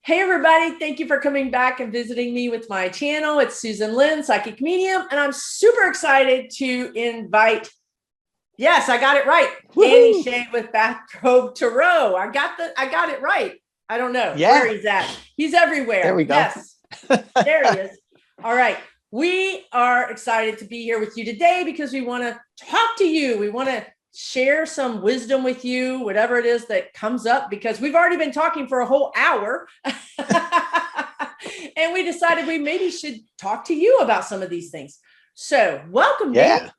Hey, everybody. Thank you for coming back and visiting me with my channel. It's Susan Lynn, Psychic Medium, and I'm super excited to invite, yes, I got it right, Danny Shay with Bathrobe Tarot. I got it right. I don't know where he's at. He's everywhere. There we go. Yes, there he is. All right. We are excited to be here with you today because we want to talk to you. We want to share some wisdom with you, whatever it is that comes up, because we've already been talking for a whole hour. And we decided we maybe should talk to you about some of these things. So welcome, Danny.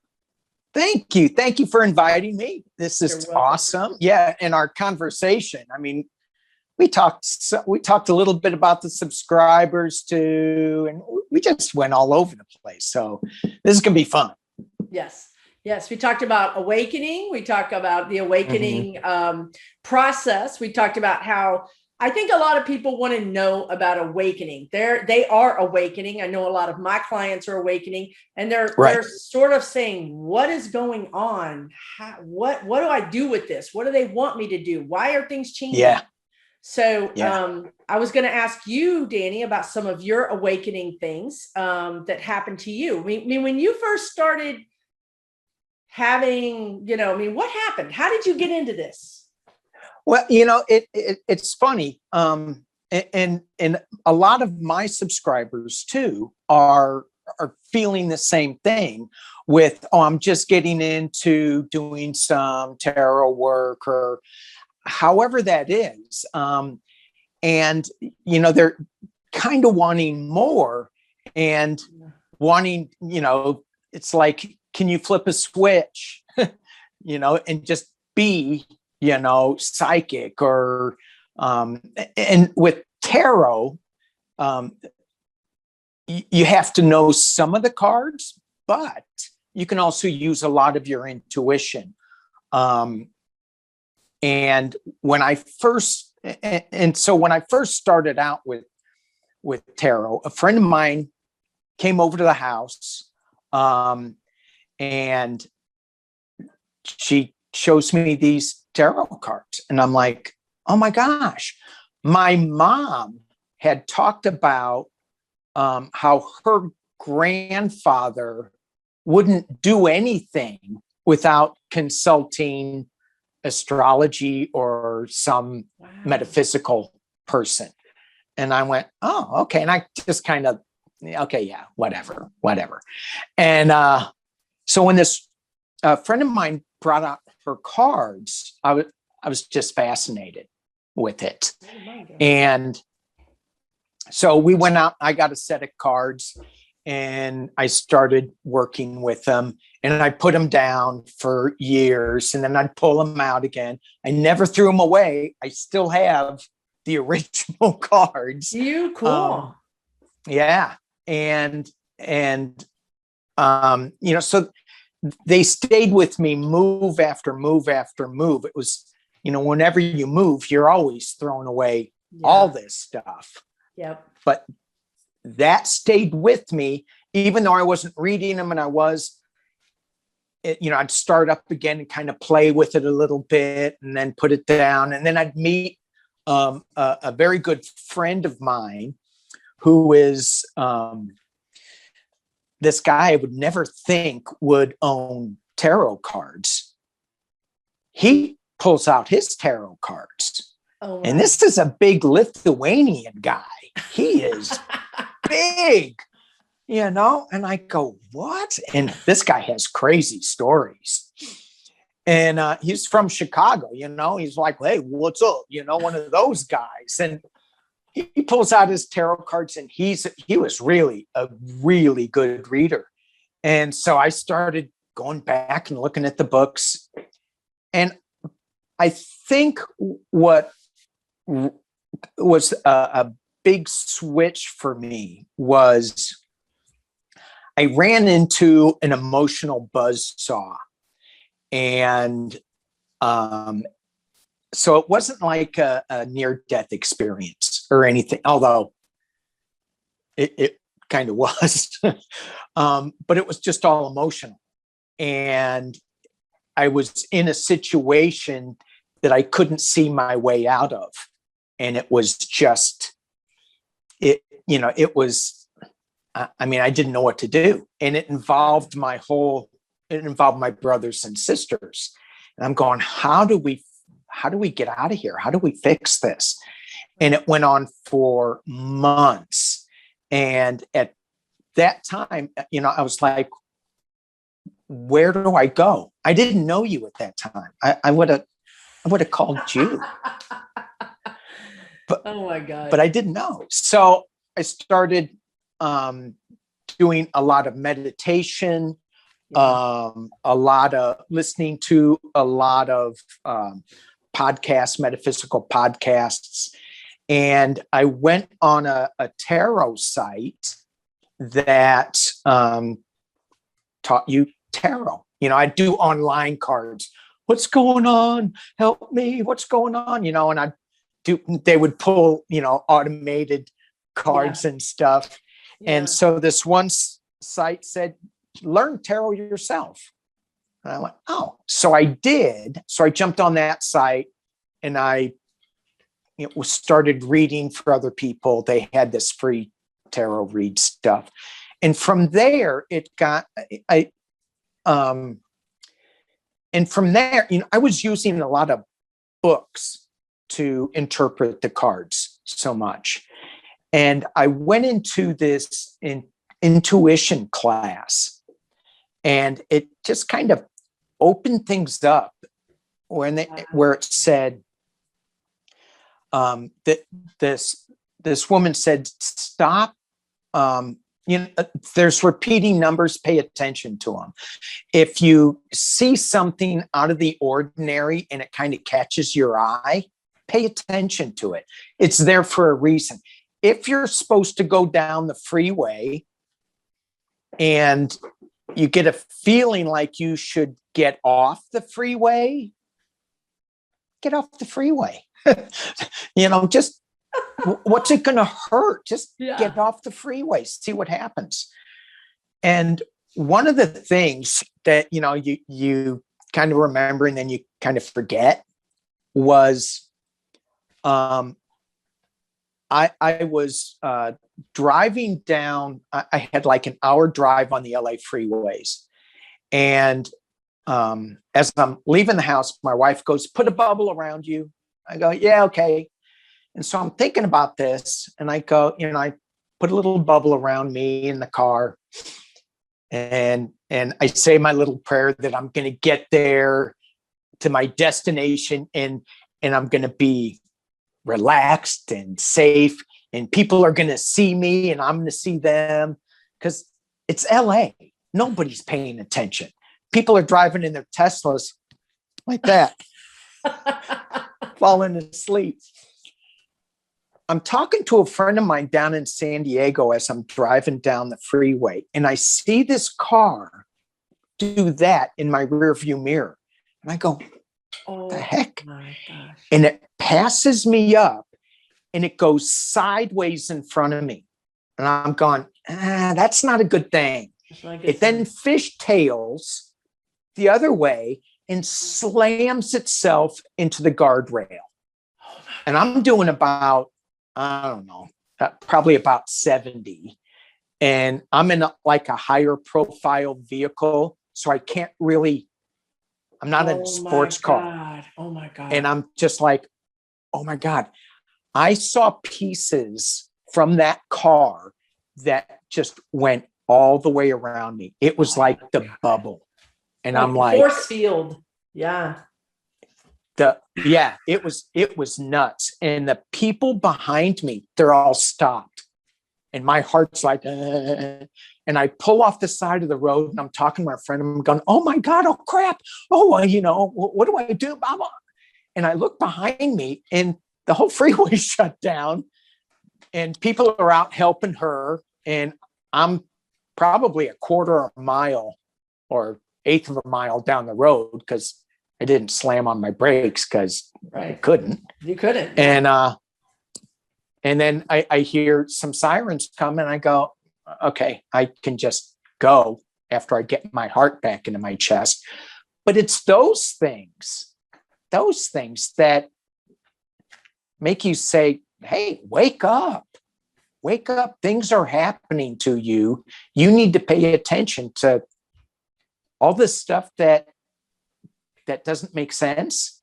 Thank you. Thank you for inviting me. This is awesome. Yeah. And our conversation, I mean, we talked a little bit about the subscribers too, and we just went all over the place. So this is going to be fun. Yes, we talked about awakening. We talked about the awakening process. We talked about how I think a lot of people want to know about awakening. They are awakening. I know a lot of my clients are awakening, and they're sort of saying, what is going on? What do I do with this? What do they want me to do? Why are things changing? Yeah. So I was going to ask you, Danny, about some of your awakening things that happened to you. I mean, when you first started having, what happened? How did you get into this? Well, it's funny. And a lot of my subscribers too are feeling the same thing with, I'm just getting into doing some tarot work or however that is. And, they're kind of wanting more and wanting, it's like, can you flip a switch, and just be, psychic or, and with tarot, you have to know some of the cards, but you can also use a lot of your intuition. And when I first started out with tarot, a friend of mine came over to the house, and she shows me these tarot cards, and I'm like, oh my gosh, my mom had talked about how her grandfather wouldn't do anything without consulting astrology or some metaphysical person. And I went, oh, okay. And I just kind of, okay, yeah, whatever. And so when this friend of mine brought out her cards, I was just fascinated with it. And so we went out, I got a set of cards and I started working with them, and I put them down for years, and then I'd pull them out again. I never threw them away. I still have the original cards. Cool. Yeah. And so they stayed with me move after move after move. It was, whenever you move, you're always throwing away all this stuff. Yep. But that stayed with me, even though I wasn't reading them, and I'd start up again and kind of play with it a little bit and then put it down. And then I'd meet a very good friend of mine who is this guy I would never think would own tarot cards. He pulls out his tarot cards. Oh, wow. And this is a big Lithuanian guy. He is big, and I go, what? And this guy has crazy stories. And he's from Chicago, he's like, hey, what's up? One of those guys. And he pulls out his tarot cards, and he was really a really good reader. And so I started going back and looking at the books. And I think what was a big switch for me was I ran into an emotional buzzsaw. And so it wasn't like a near-death experience or anything, although it kind of was. But it was just all emotional. And I was in a situation that I couldn't see my way out of. And it was just it was, I mean, I didn't know what to do. And it involved my brothers and sisters. And I'm going, how do we get out of here? How do we fix this? And it went on for months. And at that time, I was like, where do I go? I didn't know you at that time. I would have called you. But, oh my God. But I didn't know. So I started doing a lot of meditation, a lot of listening to a lot of podcasts, metaphysical podcasts. And I went on a tarot site that taught you tarot. I do online cards. What's going on? Help me. What's going on? And they would pull, automated cards and stuff. Yeah. And so this one site said, learn tarot yourself. And I went, oh, so I did. So I jumped on that site and I started reading for other people. They had this free tarot read stuff. And from there, and from there, I was using a lot of books to interpret the cards so much. And I went into this intuition class, and it just kind of opened things up where it said that this woman said, stop. There's repeating numbers, pay attention to them. If you see something out of the ordinary and it kind of catches your eye, pay attention to it. It's there for a reason. If you're supposed to go down the freeway and you get a feeling like you should get off the freeway, get off the freeway. Just what's it going to hurt? Just get off the freeway, see what happens. And one of the things that, you kind of remember and then you kind of forget was, I was driving down, I had like an hour drive on the LA freeways. And as I'm leaving the house, my wife goes, put a bubble around you. I go, yeah, okay. And so I'm thinking about this and I go, I put a little bubble around me in the car and I say my little prayer that I'm going to get there to my destination and I'm going to be relaxed and safe and people are going to see me and I'm going to see them because it's LA. Nobody's paying attention. People are driving in their Teslas like that, falling asleep. I'm talking to a friend of mine down in San Diego as I'm driving down the freeway, and I see this car do that in my rearview mirror. And I go, what the heck? My gosh. And it passes me up and it goes sideways in front of me. And I'm going, that's not a good thing. It then fishtails the other way and slams itself into the guardrail. And I'm doing about, I don't know, probably about 70. And I'm in a higher profile vehicle. So I can't really, I'm not in a sports car. Oh my God. And I'm just like, oh my God. I saw pieces from that car that just went all the way around me. It was like the bubble. And I'm like, force field. Yeah. It was nuts. And the people behind me, they're all stopped. And my heart's like, and I pull off the side of the road and I'm talking to my friend. I'm going, oh my God, oh crap. Oh, what do I do? Blah, blah. And I look behind me and the whole freeway shut down and people are out helping her. And I'm probably a quarter of a mile or eighth of a mile down the road because I didn't slam on my brakes because I couldn't. You couldn't. And then I hear some sirens come and I go, okay, I can just go after I get my heart back into my chest. But it's those things that make you say, hey, wake up. wake up. Things are happening to you. You need to pay attention to all this stuff that doesn't make sense,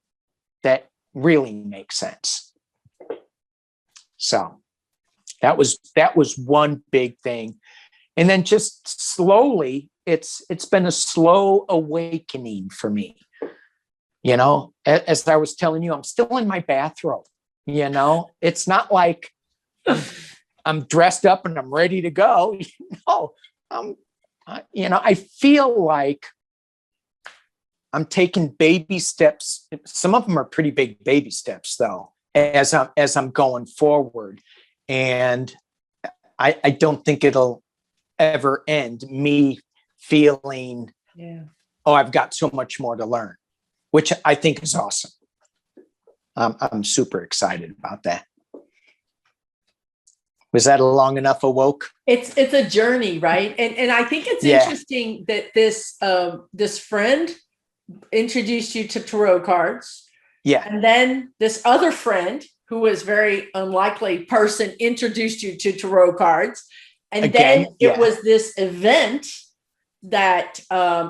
that really makes sense. So that was one big thing. And then just slowly, it's been a slow awakening for me. You know, as I was telling you, I'm still in my bathrobe. You know, it's not like I'm dressed up and I'm ready to go. I feel like I'm taking baby steps. Some of them are pretty big baby steps, though, as I'm going forward. And I don't think it'll ever end, me feeling, I've got so much more to learn, which I think is awesome. I'm super excited about that. Was that a long enough awoke? It's a journey, right? And I think it's interesting that this friend introduced you to tarot cards. Yeah. And then this other friend, who was very unlikely person, introduced you to tarot cards. And then it was this event that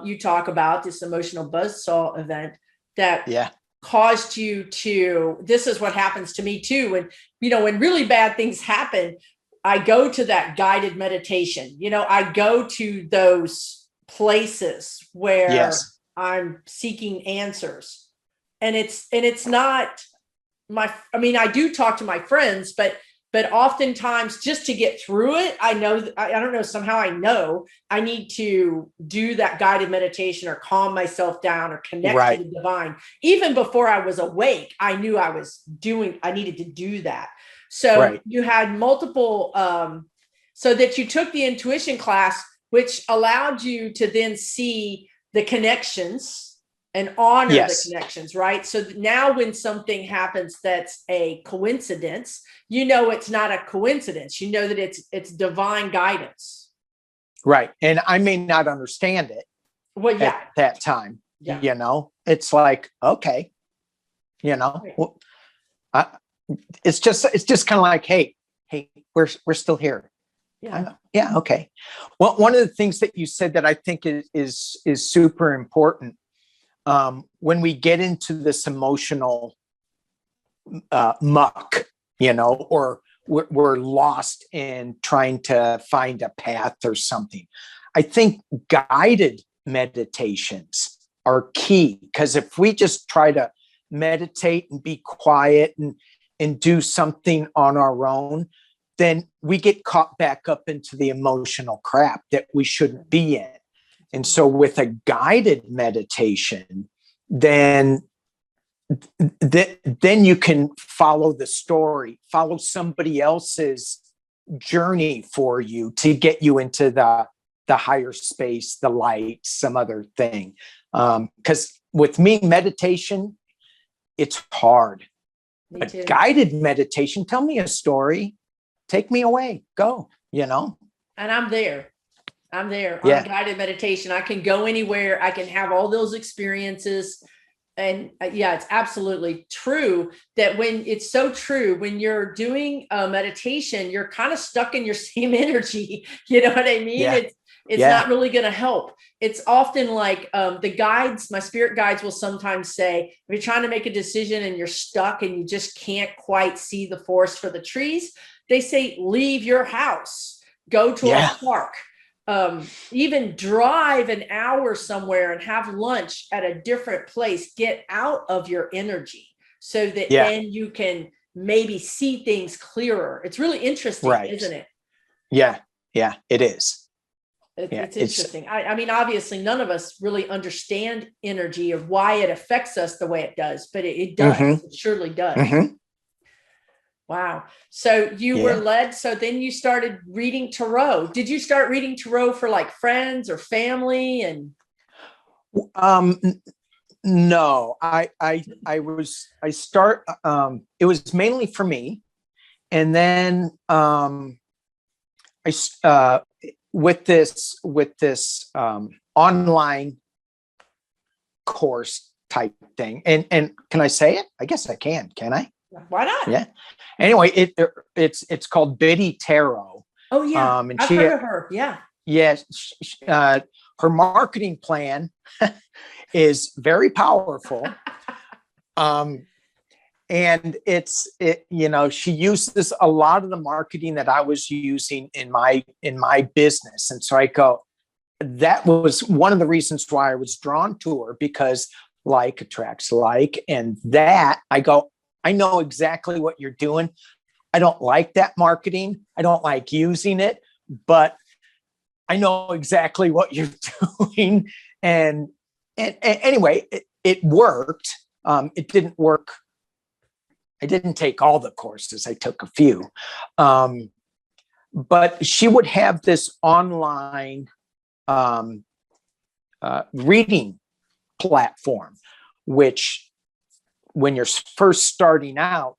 you talk about, this emotional buzzsaw event that caused you to, this is what happens to me too. When, when really bad things happen, I go to that guided meditation. I go to those places where I'm seeking answers. And it's not I do talk to my friends, but oftentimes just to get through it, I know, I don't know, somehow I know I need to do that guided meditation or calm myself down or connect to the divine. Even before I was awake, I knew I needed to do that. So you had multiple, so that you took the intuition class, which allowed you to then see the connections and honor the connections, right? So now when something happens that's a coincidence, it's not a coincidence. You know that it's divine guidance. Right. And I may not understand it at that time. It's like, okay, well, it's just kind of like, hey, we're still here. Okay. Well, one of the things that you said that I think is super important, when we get into this emotional muck, or we're lost in trying to find a path or something, I think guided meditations are key, because if we just try to meditate and be quiet and do something on our own, then we get caught back up into the emotional crap that we shouldn't be in. And so with a guided meditation, then you can follow the story, follow somebody else's journey for you to get you into the higher space, the light, some other thing. Because with me, meditation, it's hard. A guided meditation, tell me a story, take me away, go, And I'm there on guided meditation. I can go anywhere. I can have all those experiences. And it's absolutely true that it's so true when you're doing a meditation, you're kind of stuck in your same energy. You know what I mean? Yeah. It's not really going to help. It's often like the guides, my spirit guides will sometimes say, if you're trying to make a decision and you're stuck and you just can't quite see the forest for the trees, they say, leave your house, go to a park. Even drive an hour somewhere and have lunch at a different place, get out of your energy so that then you can maybe see things clearer. It's really interesting, isn't it? Yeah, it is. It's interesting. I mean, obviously none of us really understand energy or why it affects us the way it does, but it does. Mm-hmm. It surely does. Mm-hmm. Wow. So you were led. So then you started reading tarot. Did you start reading tarot for like friends or family? And no, it was mainly for me. And then with this online course type thing, and can I say it? I guess I can I? Why not? Yeah. Anyway, it's called Biddy Tarot. Oh yeah, And I've heard of her. Yeah. yes, her marketing plan is very powerful. And she uses a lot of the marketing that I was using in my business. And so I go, that was one of the reasons why I was drawn to her, because like attracts like, and that I go, I know exactly what you're doing. I don't like that marketing. I don't like using it, but I know exactly what you're doing. And anyway, it worked. It didn't work. I didn't take all the courses. I took a few. But she would have this online reading platform, which when you're first starting out,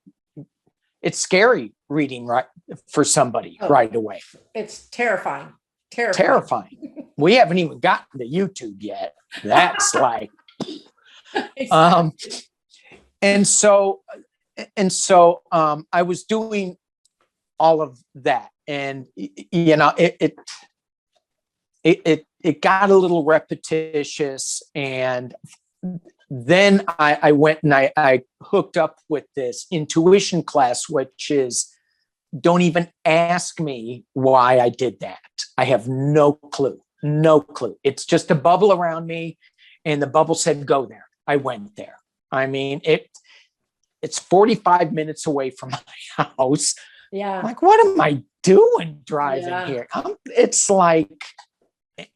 it's scary reading right for somebody right away. It's terrifying. We haven't even gotten to YouTube yet. That's like, and so I was doing all of that, and it got a little repetitious, and then I went and I hooked up with this intuition class, which is, don't even ask me why I did that. I have no clue. It's just a bubble around me, and the bubble said, go there. I went there. I mean, it's 45 minutes away from my house. Yeah. I'm like, what am I doing driving here? It's like,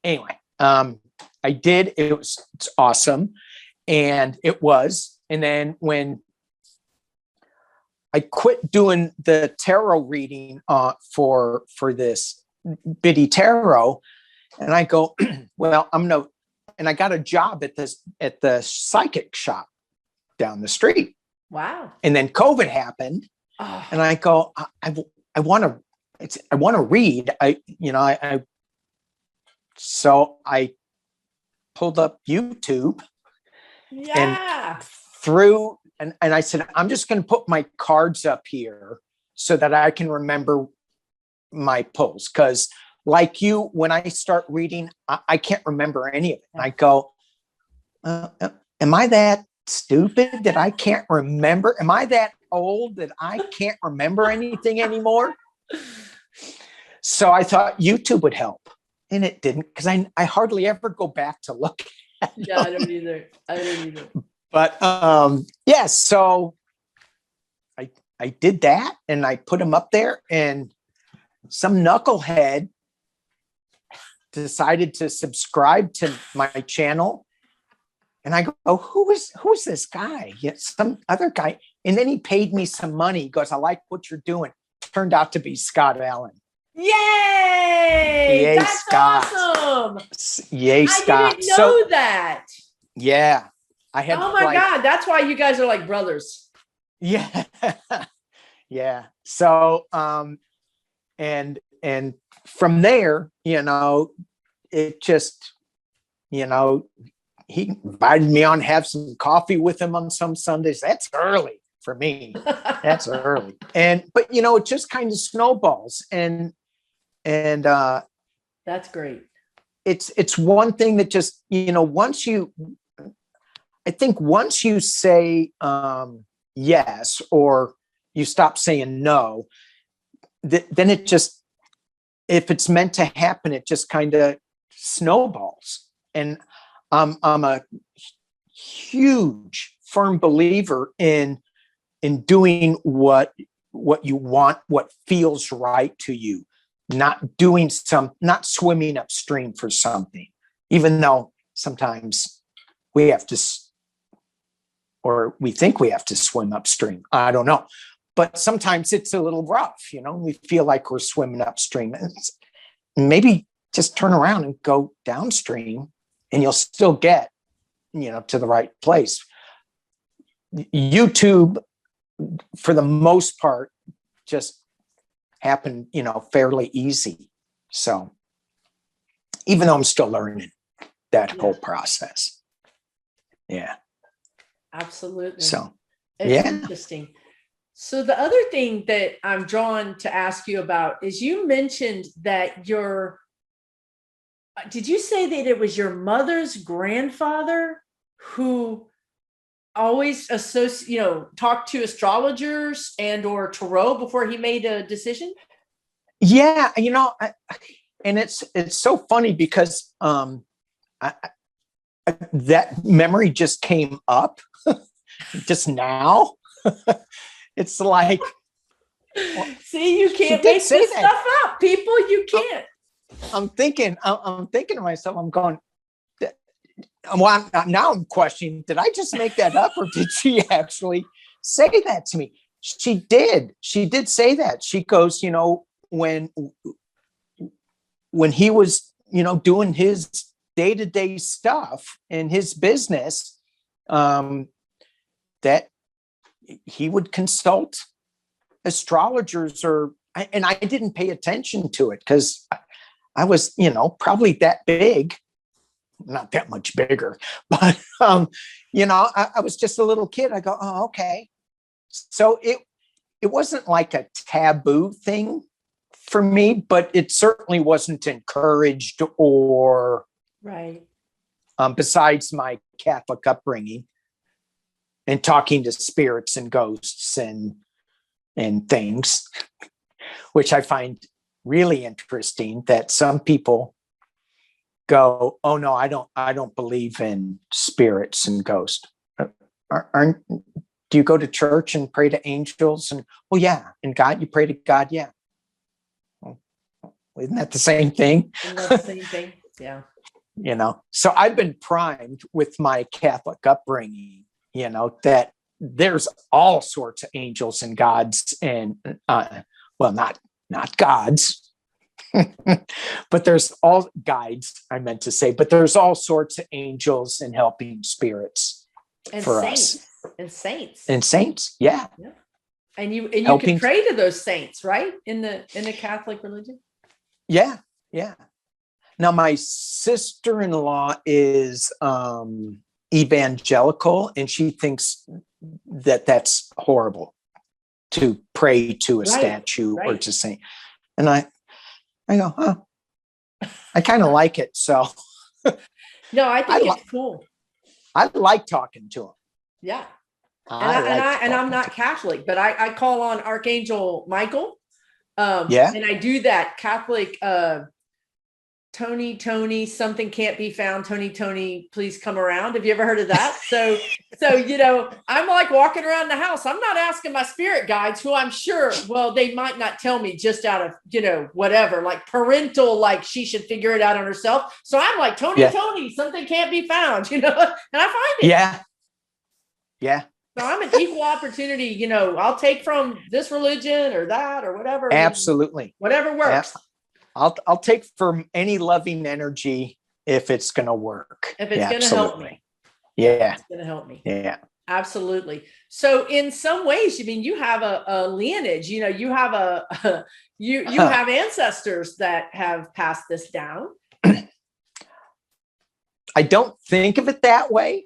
anyway, I did. It's awesome. And it was. And then when I quit doing the tarot reading for this Biddy Tarot, and I go, well, and I got a job at the psychic shop down the street. Wow. And then COVID happened, and I go, I want to read. So I pulled up YouTube. Yeah. And I said, I'm just going to put my cards up here so that I can remember my pulls. Because like you, when I start reading, I can't remember any of it. And I go, am I that stupid that I can't remember? Am I that old that I can't remember anything anymore? So I thought YouTube would help. And it didn't, because I hardly ever go back to look at them. Yeah, I don't either. But so I did that, and I put them up there, and some knucklehead decided to subscribe to my channel. And I go, oh, who's this guy? Yeah, some other guy. And then he paid me some money. He goes, I like what you're doing. Turned out to be Scott Allen. Yay! That's Scott. Awesome. Yay, Scott. I didn't know that. Yeah. I had. Oh my God. That's why you guys are like brothers. Yeah. Yeah. So, and from there, it just, he invited me on to have some coffee with him on some Sundays. That's early for me. That's early. But it just kind of snowballs, and that's great. It's one thing that just, once you say yes, or you stop saying no, then it just, if it's meant to happen, it just kind of snowballs. And I'm a huge firm believer in doing what you want, what feels right to you, not swimming upstream for something, even though sometimes we have to, or we think we have to swim upstream. I don't know. But sometimes it's a little rough, we feel like we're swimming upstream. Maybe just turn around and go downstream, and you'll still get, to the right place. YouTube, for the most part, just happened, fairly easy. So even though I'm still learning that whole process. Yeah. Absolutely. So, it's interesting. So the other thing that I'm drawn to ask you about is you mentioned that did you say that it was your mother's grandfather who always talked to astrologers and or tarot before he made a decision? Yeah, and it's so funny because that memory just came up just now. It's like, see, you can't make this stuff up, people. You can't. I'm thinking to myself, I'm going, well, now I'm questioning, did I just make that up, or did she actually say that to me? She did say that. She goes, when he was, doing his day-to-day stuff in his business, that he would consult astrologers, and I didn't pay attention to it because I was, probably that big, not that much bigger, but, I was just a little kid. I go, oh, okay. So it wasn't like a taboo thing for me, but it certainly wasn't encouraged or right. Besides my Catholic upbringing and talking to spirits and ghosts and things, which I find really interesting, that some people go, oh no, I don't believe in spirits and ghosts. Do you go to church and pray to angels? And well, yeah. And God, you pray to God? Yeah. Well, isn't that the same thing? Isn't that the same thing? Yeah. So I've been primed with my Catholic upbringing, that there's all sorts of angels and gods, and well, not gods, but there's all guides, I meant to say, but there's all sorts of angels and helping spirits and for saints. us. And saints. Yeah. And you can pray to those saints, right? In the Catholic religion. Yeah. Now my sister-in-law is evangelical, and she thinks that that's horrible to pray to a statue or to saint. And I go, oh, I kind of like it. So no, I think it's cool. I like talking to him. Yeah. And I'm not Catholic, but I call on Archangel Michael. And I do that Catholic, Tony, something can't be found. Tony, please come around. Have you ever heard of that? So, I'm like walking around the house. I'm not asking my spirit guides, who I'm sure, well, they might not tell me just out of, whatever, like parental, like she should figure it out on herself. So I'm like, Tony, something can't be found, and I find it. Yeah. So I'm an equal opportunity, I'll take from this religion or that or whatever. Absolutely. Whatever works. I'll take from any loving energy if it's going to work. If it's going to help me. Yeah. It's going to help me. Yeah. Absolutely. So in some ways, you have a lineage, you have you have ancestors that have passed this down. I don't think of it that way.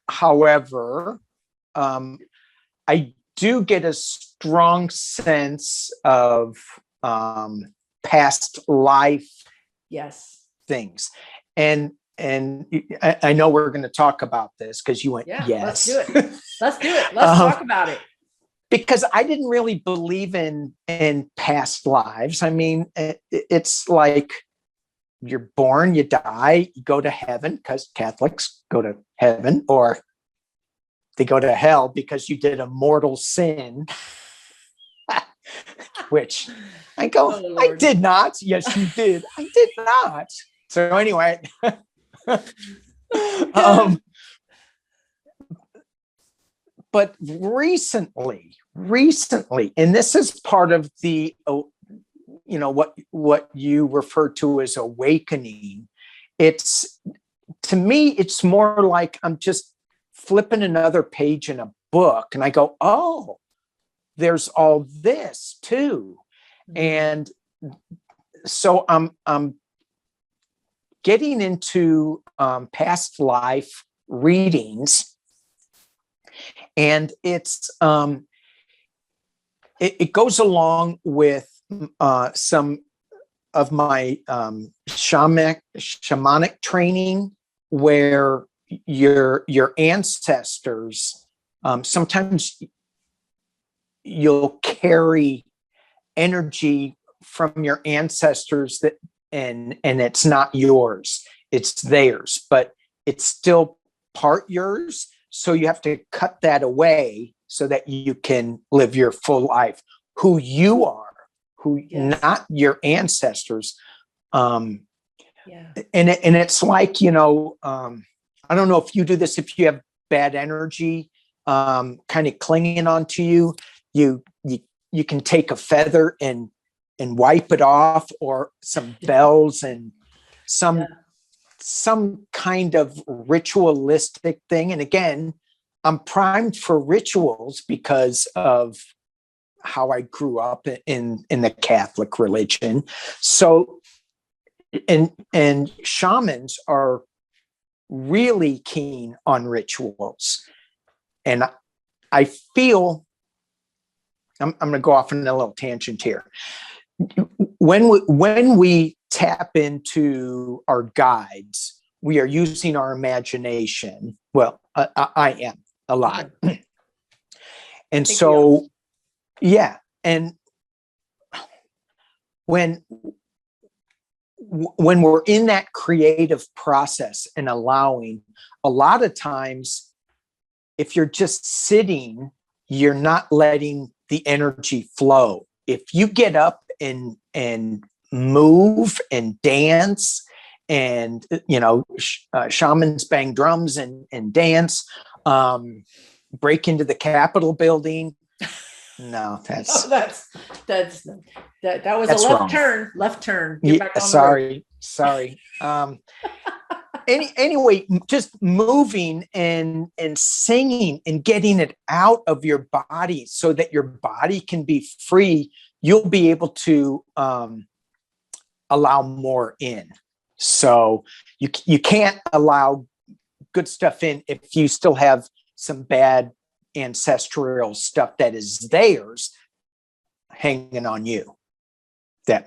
However, I do get a strong sense of past life things. And I know we're going to talk about this because you went, yes. Let's do it. Let's talk about it. Because I didn't really believe in past lives. I mean, it's like you're born, you die, you go to heaven because Catholics go to heaven, or they go to hell because you did a mortal sin. Which I go, I did not. Yes, you did. I did not. So anyway, but recently, and this is part of the, what you refer to as awakening. To me, it's more like I'm just flipping another page in a book, and I go, oh, there's all this too. And so I'm getting into past life readings, And it goes along with some of my shamanic training, where your ancestors, sometimes you'll carry energy from your ancestors that and it's not yours, it's theirs, but it's still part yours. So you have to cut that away so that you can live your full life, who you are, Yes. not your ancestors. Yeah. And it's like, I don't know if you do this, if you have bad energy kind of clinging onto you, you can take a feather and wipe it off, or some bells and some kind of ritualistic thing. And again, I'm primed for rituals because of how I grew up in the Catholic religion. So, and shamans are really keen on rituals. And I feel, I'm going to go off on a little tangent here. When we tap into our guides, we are using our imagination. Well, I am a lot. And so, yeah. And when we're in that creative process and allowing, a lot of times, if you're just sitting, you're not letting the energy flow. If you get up and move and dance, and shamans bang drums and dance, break into the Capitol building. No, that was a left wrong. Left turn. Get back on sorry. Anyway, just moving and singing and getting it out of your body so that your body can be free, you'll be able to allow more in. So you can't allow good stuff in if you still have some bad ancestral stuff that is theirs hanging on you. I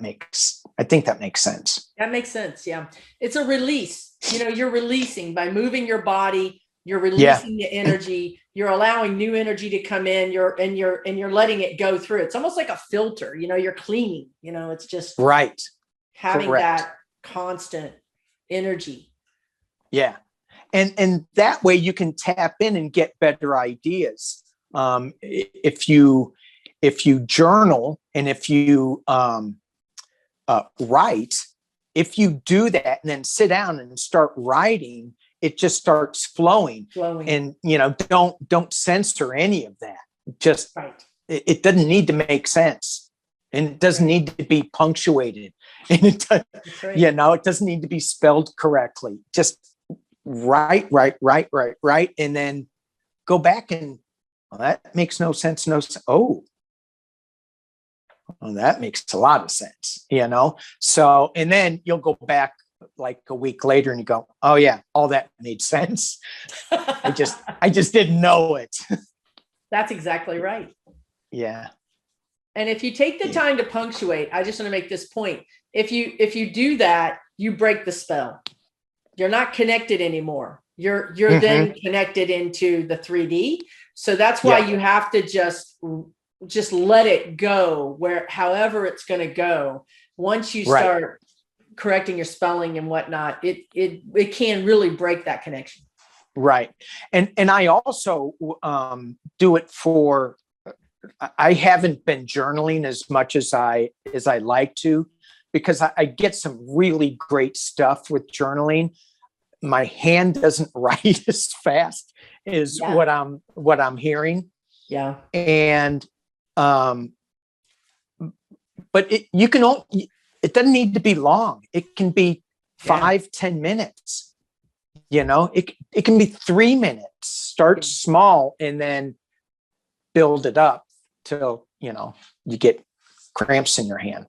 think that makes sense. That makes sense. Yeah. It's a release. You're releasing by moving your body, you're releasing the energy, you're allowing new energy to come in, you're letting it go through. It's almost like a filter, you're cleaning, it's just right. Having that constant energy. Yeah. And that way you can tap in and get better ideas. If you journal and if you write, if you do that and then sit down and start writing, it just starts flowing. And don't censor any of that. Just it doesn't need to make sense, and it doesn't need to be punctuated, and it doesn't need to be spelled correctly. Just write, and then go back and that makes no sense. Oh, that makes a lot of sense, So, and then you'll go back like a week later and you go, oh yeah, all that made sense. I just didn't know it. That's exactly right. Yeah. And if you take the time to punctuate, I just want to make this point. If you do that, you break the spell. You're not connected anymore. You're then connected into the 3D. So that's why you have to just let it go, however it's going to go. Once you start correcting your spelling and whatnot, it can really break that connection. Right. And I also do it for, I haven't been journaling as much as I like to, because I get some really great stuff with journaling. My hand doesn't write as fast as what I'm hearing. Yeah. And but it doesn't need to be long. It can be 5-10 minutes. It can be 3 minutes. Start small and then build it up till you get cramps in your hand.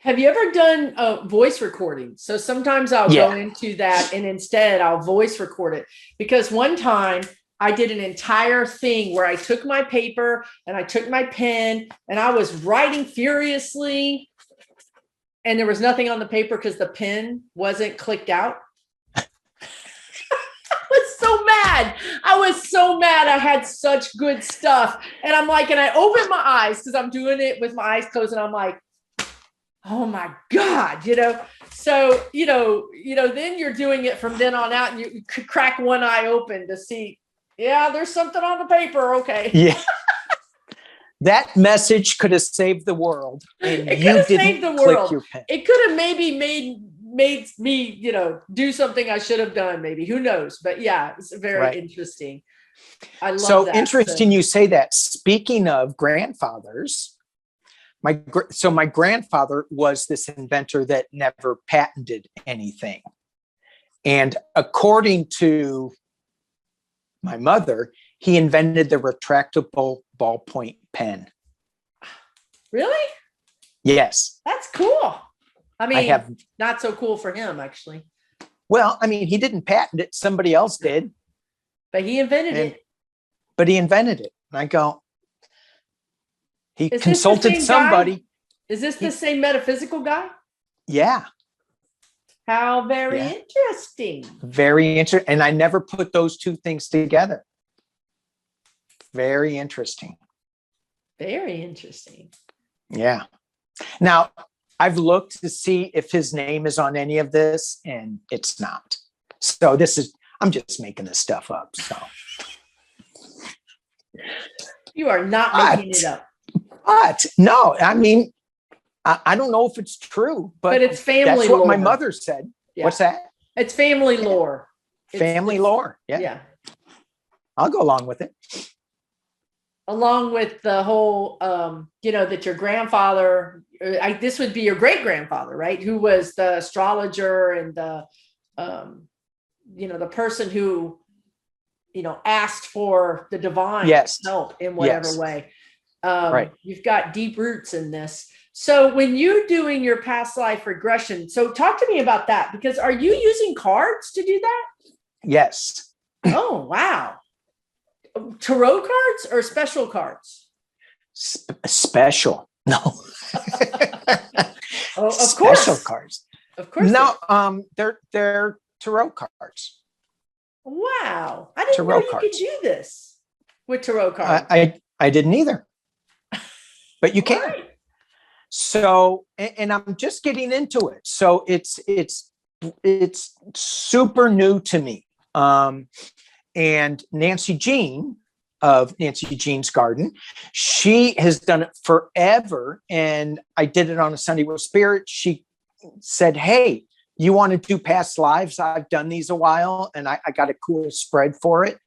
Have you ever done voice recording? So sometimes I'll go into that and instead I'll voice record it, because one time I did an entire thing where I took my paper and I took my pen and I was writing furiously. And there was nothing on the paper because the pen wasn't clicked out. I was so mad. I was so mad. I had such good stuff. And I'm like, and I opened my eyes because I'm doing it with my eyes closed. And I'm like, oh my God, So, then you're doing it from then on out and you could crack one eye open to see, yeah, there's something on the paper. Okay. Yeah. That message could have saved the world. And It you could have didn't saved the click world. your pen. It could have maybe made me, do something I should have done, maybe. Who knows? But yeah, it's very interesting. I love so that. Interesting you say that. Speaking of grandfathers, my grandfather was this inventor that never patented anything. And according to my mother, he invented the retractable ballpoint pen. Really? Yes. That's cool. I mean, not so cool for him, actually. Well, I mean, he didn't patent it. Somebody else did. But he invented it. But he invented it. And I go, he Is consulted somebody. Guy? Is this the same metaphysical guy? Yeah. How very interesting. Very interesting. And I never put those two things together. Very interesting. Very interesting. Yeah. Now, I've looked to see if his name is on any of this, and it's not. So I'm just making this stuff up. So you are not making it up. But no, I mean, I don't know if it's true, but it's family that's lore. what my mother said. Yeah. What's that? It's family lore. Family lore. Yeah. Yeah. I'll go along with it. Along with the whole, that your grandfather, this would be your great grandfather, right? Who was the astrologer and the person who, asked for the divine help in whatever way. Right. You've got deep roots in this. So when you're doing your past life regression, so talk to me about that, because are you using cards to do that? Yes. Oh, wow. Tarot cards or special cards? Special. No. Of special course. Cards. Of course. No, they're tarot cards. Wow. I didn't know you could do this with tarot cards. I didn't either. But you can. Right. So, and I'm just getting into it. So it's super new to me. And Nancy Jean of Nancy Jean's Garden, she has done it forever. And I did it on a Sunday with Spirit. She said, hey, you want to do past lives? I've done these a while and I got a cool spread for it.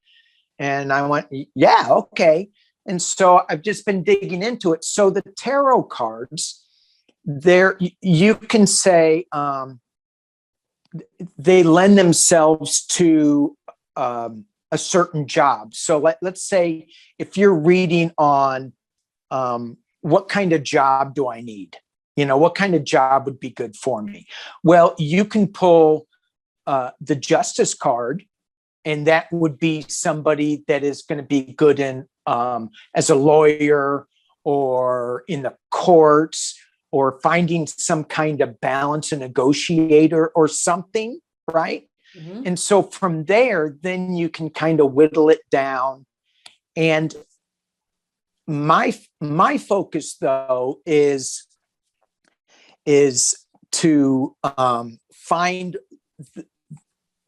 And I went, yeah, okay. And so I've just been digging into it. So the tarot cards, you can say they lend themselves to a certain job. So let's say if you're reading on what kind of job do I need? What kind of job would be good for me? Well, you can pull the Justice card, and that would be somebody that is going to be good in as a lawyer or in the courts or finding some kind of balance, a negotiator or something, right? Mm-hmm. And so from there, then you can kind of whittle it down. And my focus, though, is to find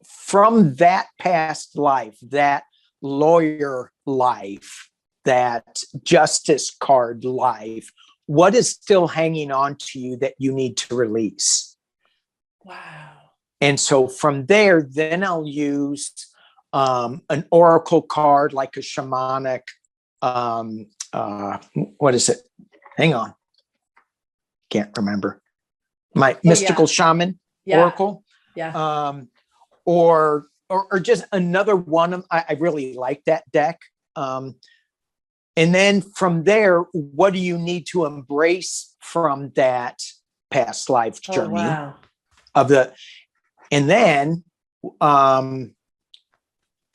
from that past life, that lawyer life, that justice card life, what is still hanging on to you that you need to release. Wow. And so from there, then I'll use an oracle card, like a shamanic, what is it? Hang on. Can't remember. My mystical shaman oracle. Yeah. Or just another one. I really like that deck. And then from there, what do you need to embrace from that past life journey? Oh, wow. And then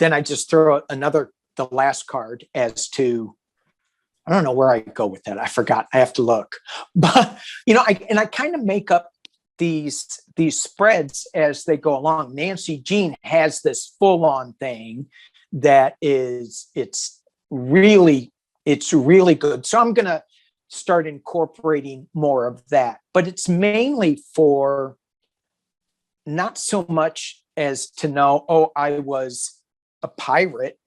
I just throw another the last card as to, I don't know where I go with that. I forgot. I have to look. But, I kind of make up these spreads as they go along. Nancy Jean has this full-on thing that it's really good. So I'm going to start incorporating more of that. But it's mainly for not so much as to know, oh, I was a pirate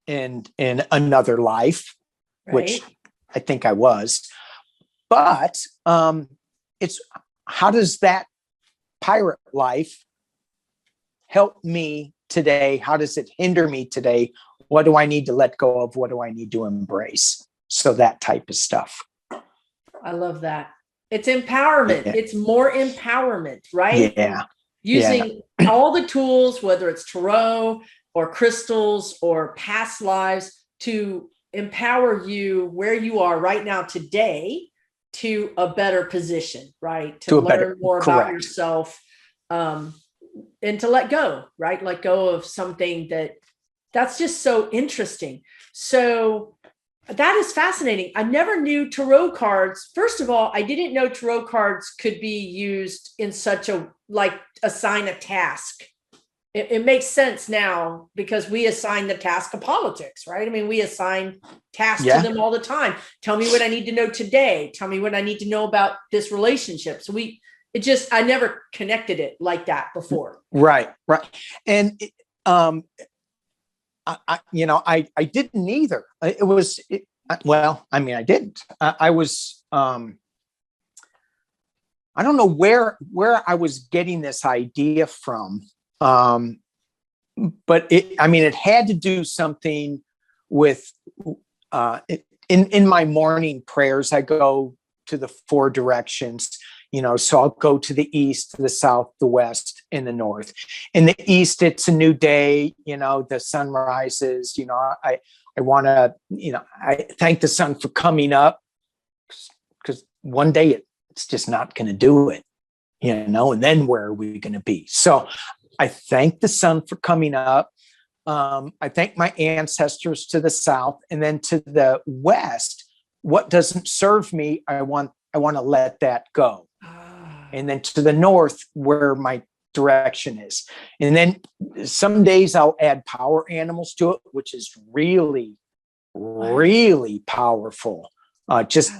in another life, Right. which I think I was. But it's, how does that pirate life help me today? How does it hinder me today? What do I need to let go of? What do I need to embrace? So that type of stuff. I love that. It's empowerment. Yeah. It's more empowerment, right? Yeah. Using all the tools, whether it's tarot or crystals or past lives, to empower you where you are right now today to a better position, right? To learn more about yourself, and to let go, right? Let go of something that's just so interesting. So that is fascinating. I never knew tarot cards. First of all, I didn't know tarot cards could be used in such assign a task. It makes sense now because we assign the task of politics, right? I mean, we assign tasks to them all the time. Tell me what I need to know today. Tell me what I need to know about this relationship. So I never connected it like that before. Right. And I didn't either. I didn't. I was, I don't know where I was getting this idea from. But it had to do something with, in my morning prayers, I go to the 4 directions, so I'll go to the east, the south, the west, and the north. In the east, it's a new day, the sun rises, I want to, I thank the sun for coming up, because one day it's just not going to do it, and then where are we going to be? So I thank the sun for coming up. I thank my ancestors to the south, and then to the west, what doesn't serve me, I want to let that go. And then to the north, where my direction is. And then some days I'll add power animals to it, which is really, really powerful. Just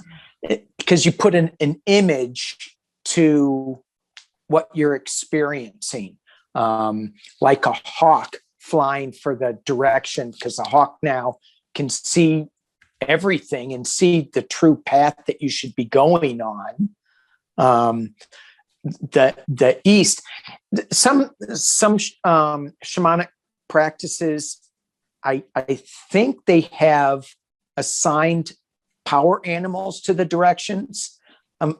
because you put an image to what you're experiencing, like a hawk flying for the direction, because a hawk now can see everything and see the true path that you should be going on. The east, some shamanic practices, I think they have assigned power animals to the directions. I'm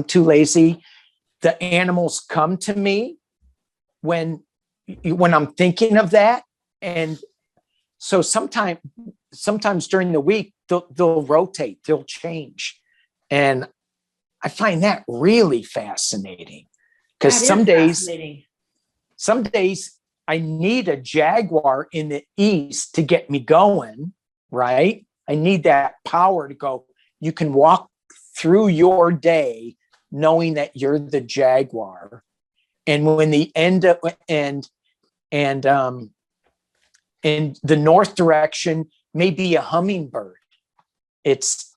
too lazy. The animals come to me when I'm thinking of that, and so sometimes during the week they'll rotate, they'll change, and I find that really fascinating, because some days I need a jaguar in the east to get me going, right? I need that power to go. You can walk through your day knowing that you're the jaguar, and when the end of, and the north direction may be a hummingbird. It's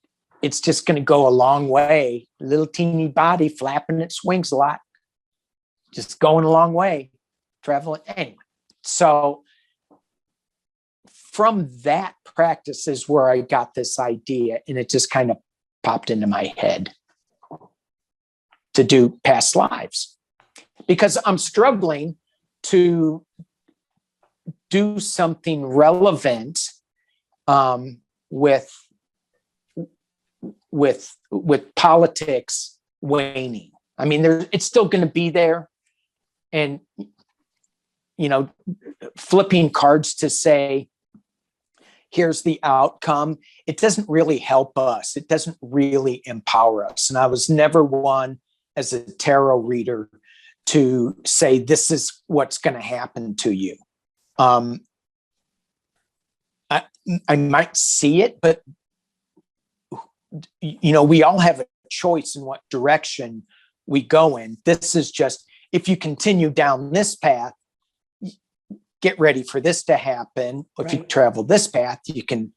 just going to go a long way. Little teeny body flapping its wings a lot, just going a long way, traveling anyway. So from that practice is where I got this idea, and it just kind of popped into my head to do past lives, because I'm struggling to do something relevant with politics waning. I mean, it's still going to be there, and flipping cards to say, here's the outcome, it doesn't really help us. It doesn't really empower us. And I was never one, as a tarot reader, to say this is what's going to happen to you. I might see it, but we all have a choice in what direction we go in. This is just, if you continue down this path, get ready for this to happen. If you travel this path, you can,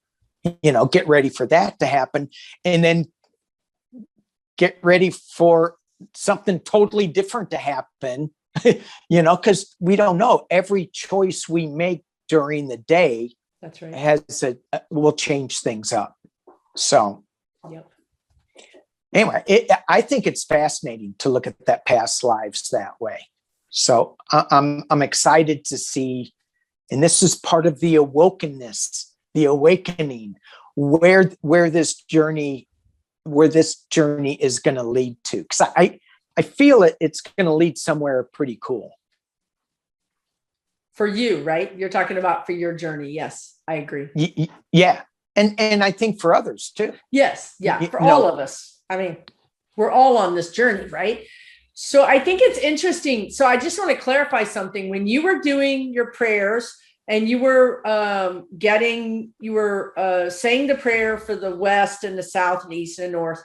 get ready for that to happen, and then get ready for something totally different to happen, because we don't know. Every choice we make during the day, that's right, will change things up. So, yep. Anyway, I think it's fascinating to look at that past lives that way. So I'm excited to see, and this is part of the awokenness, the awakening, where this journey is going to lead to. Because I feel it's going to lead somewhere pretty cool. For you, right? You're talking about for your journey. Yes, I agree. Yeah. And I think for others too. Yes. Yeah. For all of us. I mean, we're all on this journey, right? So I think it's interesting. So I just want to clarify something. When you were doing your prayers and you were saying the prayer for the West and the South and East and North,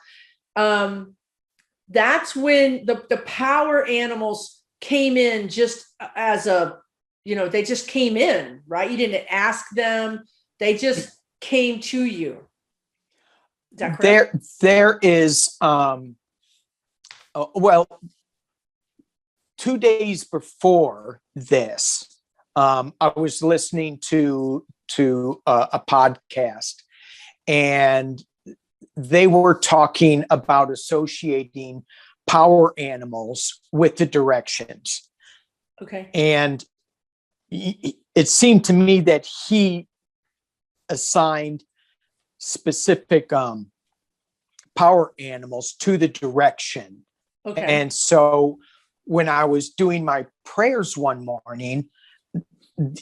that's when the power animals came in just as they just came in, right? You didn't ask them. They just came to you. Is that correct? There is, 2 days before this, I was listening to a podcast, and they were talking about associating power animals with the directions. Okay. And it seemed to me that he assigned specific power animals to the direction. Okay. And so when I was doing my prayers one morning,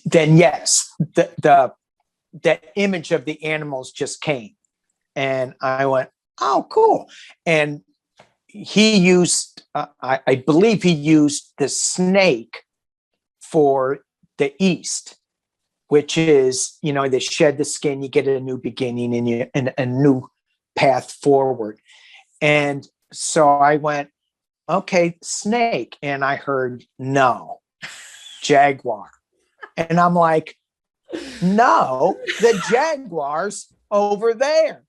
then yes, the image of the animals just came, and I went, oh, cool. And he used, I believe he used the snake for the East, which is, they shed the skin, you get a new beginning and a new path forward. And so I went, okay, snake. And I heard, no, jaguar. And I'm like, no, the jaguar's over there,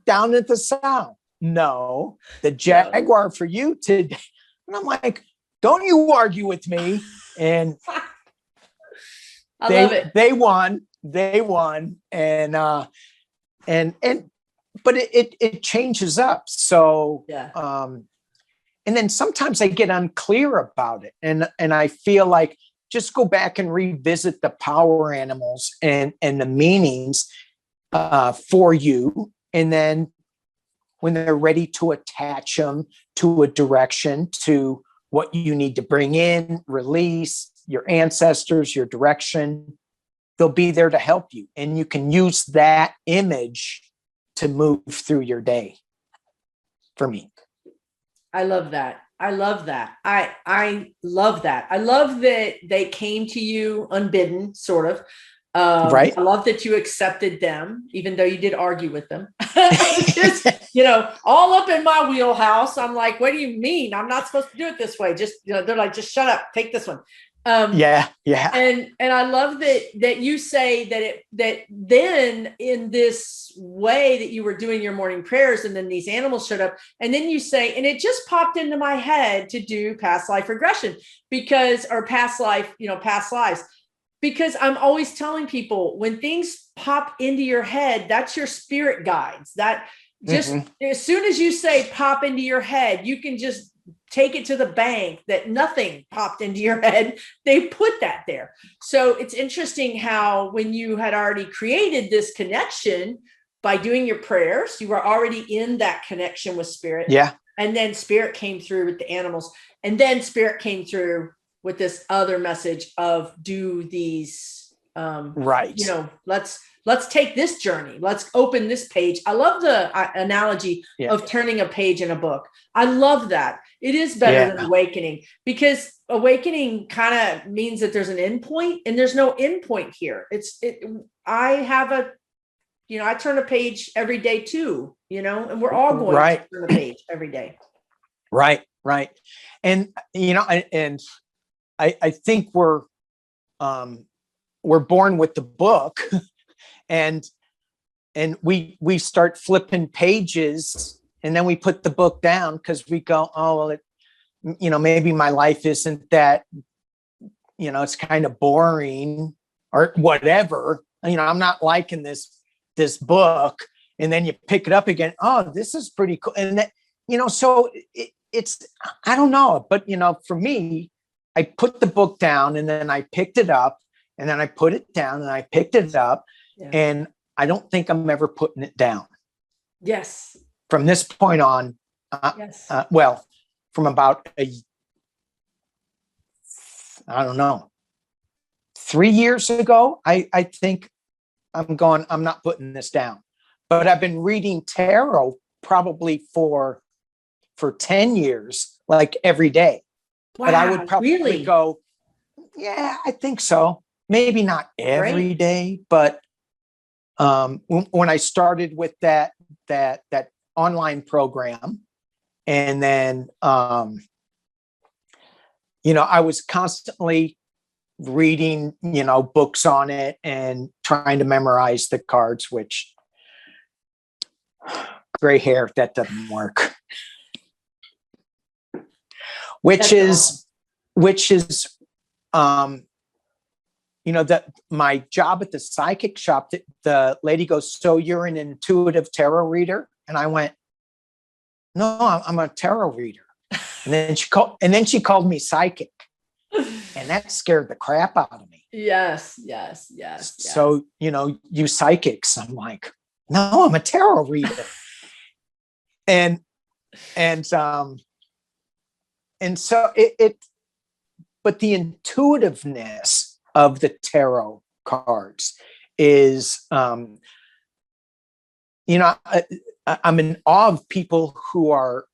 down at the South. No, the jaguar for you today. And I'm like, don't you argue with me. And love it. They won. And but it changes up. So, and then sometimes I get unclear about it. And I feel like just go back and revisit the power animals and the meanings for you. And then when they're ready to attach them to a direction, to what you need to bring in, release, your ancestors, your direction, they'll be there to help you. And you can use that image to move through your day. For me. I love that. I love that. I love that. I love that they came to you unbidden, sort of. Right. I love that you accepted them, even though you did argue with them. Just, all up in my wheelhouse. I'm like, what do you mean? I'm not supposed to do it this way. Just, they're like, just shut up, take this one. Yeah. And I love that you say that then in this way that you were doing your morning prayers, and then these animals showed up, and then you say, and it just popped into my head to do past life regression or past lives, because I'm always telling people, when things pop into your head, that's your spirit guides. That just as soon as you say pop into your head, you can just take it to the bank that nothing popped into your head. They put that there. So it's interesting how when you had already created this connection by doing your prayers, you were already in that connection with spirit. Yeah. And then spirit came through with the animals. And then spirit came through with this other message of do these, right. Let's take this journey. Let's open this page. I love the analogy of turning a page in a book. I love that. It is better than awakening, because awakening kind of means that there's an end point, and there's no end point here. I have I turn a page every day too, and we're all going to turn a page every day. Right. And, I think we're born with the book and we start flipping pages and then we put the book down because we go, oh, well, maybe my life isn't that, it's kind of boring or whatever. I'm not liking this book. And then you pick it up again. Oh, this is pretty cool. And that, so it's, I don't know, but for me, I put the book down and then I picked it up and then I put it down and I picked it up and I don't think I'm ever putting it down. Yes. From this point on, well, from about I don't know, 3 years ago, I think I'm not putting this down. But I've been reading tarot probably for 10 years, like every day. Wow, but I would probably really? go, yeah, I think so. Maybe not every day, but when I started with that online program, and then I was constantly reading books on it and trying to memorize the cards, which gray hair, that doesn't work. Which is that my job at the psychic shop, the lady goes, so you're an intuitive tarot reader? And I went, no, I'm a tarot reader. And then she called me psychic. And that scared the crap out of me. Yes. So, you psychics. I'm like, no, I'm a tarot reader. and so but the intuitiveness of the tarot cards is, I'm in awe of people who are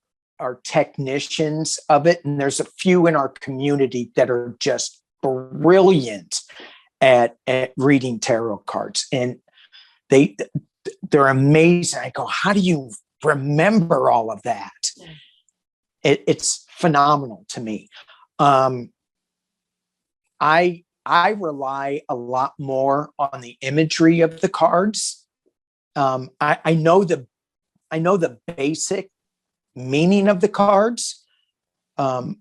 technicians of it. And there's a few in our community that are just brilliant at reading tarot cards. And they're amazing. I go, how do you remember all of that? It's phenomenal to me. I rely a lot more on the imagery of the cards. I know the basic meaning of the cards. And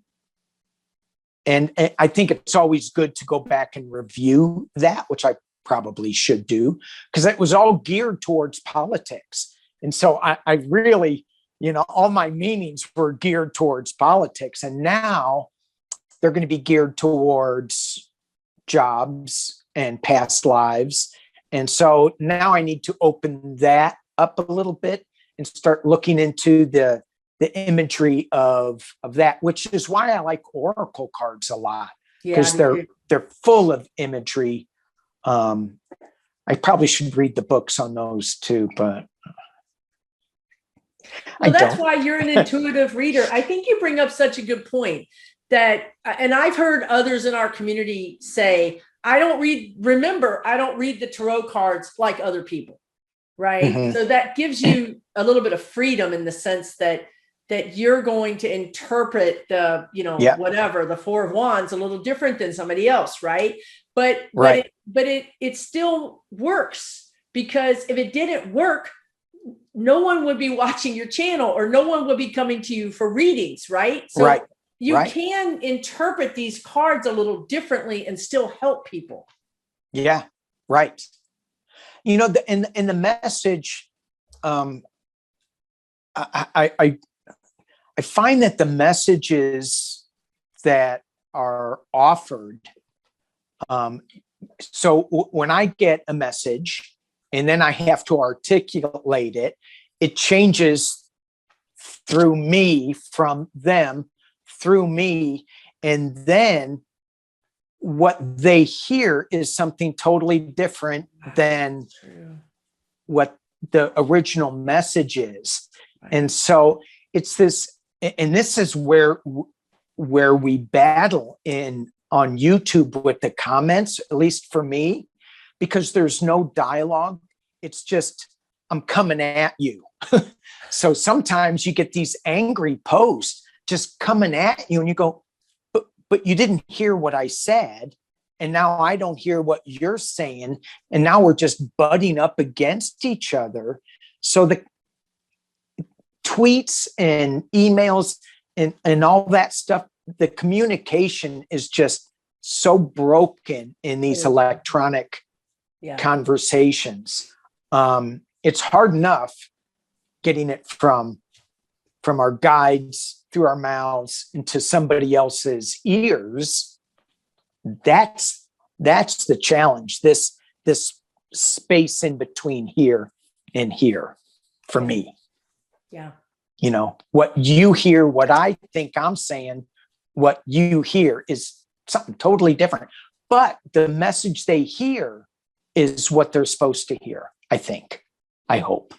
I think it's always good to go back and review that, which I probably should do, because it was all geared towards politics. And so I really, all my meanings were geared towards politics. And now they're going to be geared towards jobs and past lives. And so now I need to open that up a little bit and start looking into the imagery of that, which is why I like oracle cards a lot, because they're full of imagery. I probably should read the books on those too, but that's why you're an intuitive reader. I think you bring up such a good point that, and I've heard others in our community say, I don't read the tarot cards like other people. Right. Mm-hmm. So that gives you a little bit of freedom in the sense that you're going to interpret the, whatever, the Four of Wands a little different than somebody else. Right. But it still works, because if it didn't work, no one would be watching your channel or no one would be coming to you for readings. Right. So you can interpret these cards a little differently and still help people. Yeah. Right. In the message, I find that the messages that are offered, so when I get a message and then I have to articulate it, it changes through me, from them, through me, and then what they hear is something totally different than what the original message is. And so it's this, and this is where we battle on YouTube with the comments, at least for me, because there's no dialogue. It's just, I'm coming at you. So sometimes you get these angry posts just coming at you and you go, but you didn't hear what I said. And now I don't hear what you're saying. And now we're just butting up against each other. So the tweets and emails and all that stuff, the communication is just so broken in these electronic conversations. It's hard enough getting it from our guides through our mouths into somebody else's ears. That's the challenge. This space in between here and here for me. Yeah. You know, what you hear, what I think I'm saying, what you hear is something totally different. But the message they hear is what they're supposed to hear, I think. I hope.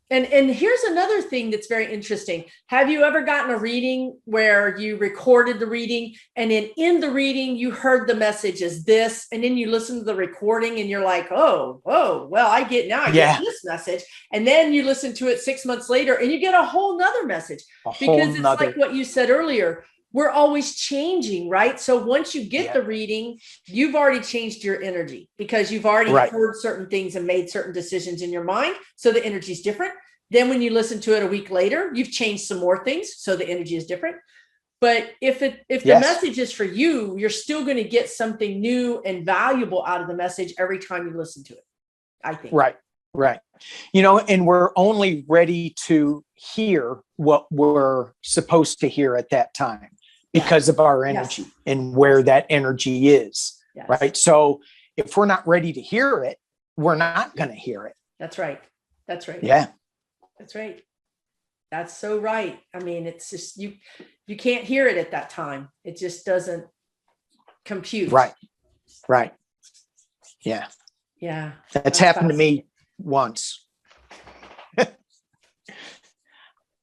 And here's another thing that's very interesting. Have you ever gotten a reading where you recorded the reading and then in the reading you heard the message as this, and then you listen to the recording and you're like, oh, well, I get this message. And then you listen to it 6 months later and you get a whole nother message. Because it's like what you said earlier. We're always changing, right? So once you get the reading, you've already changed your energy because you've already heard certain things and made certain decisions in your mind. So the energy is different. Then when you listen to it a week later, you've changed some more things. So the energy is different. But if the message is for you, you're still going to get something new and valuable out of the message every time you listen to it, I think. Right. You know, and we're only ready to hear what we're supposed to hear at that time because of our energy and where that energy is. Right. So if we're not ready to hear it, we're not going to hear it. That's right. Yeah. That's right. That's so right. I mean, it's just, you can't hear it at that time. It just doesn't compute. Right. Yeah. Yeah. That's happened to me once.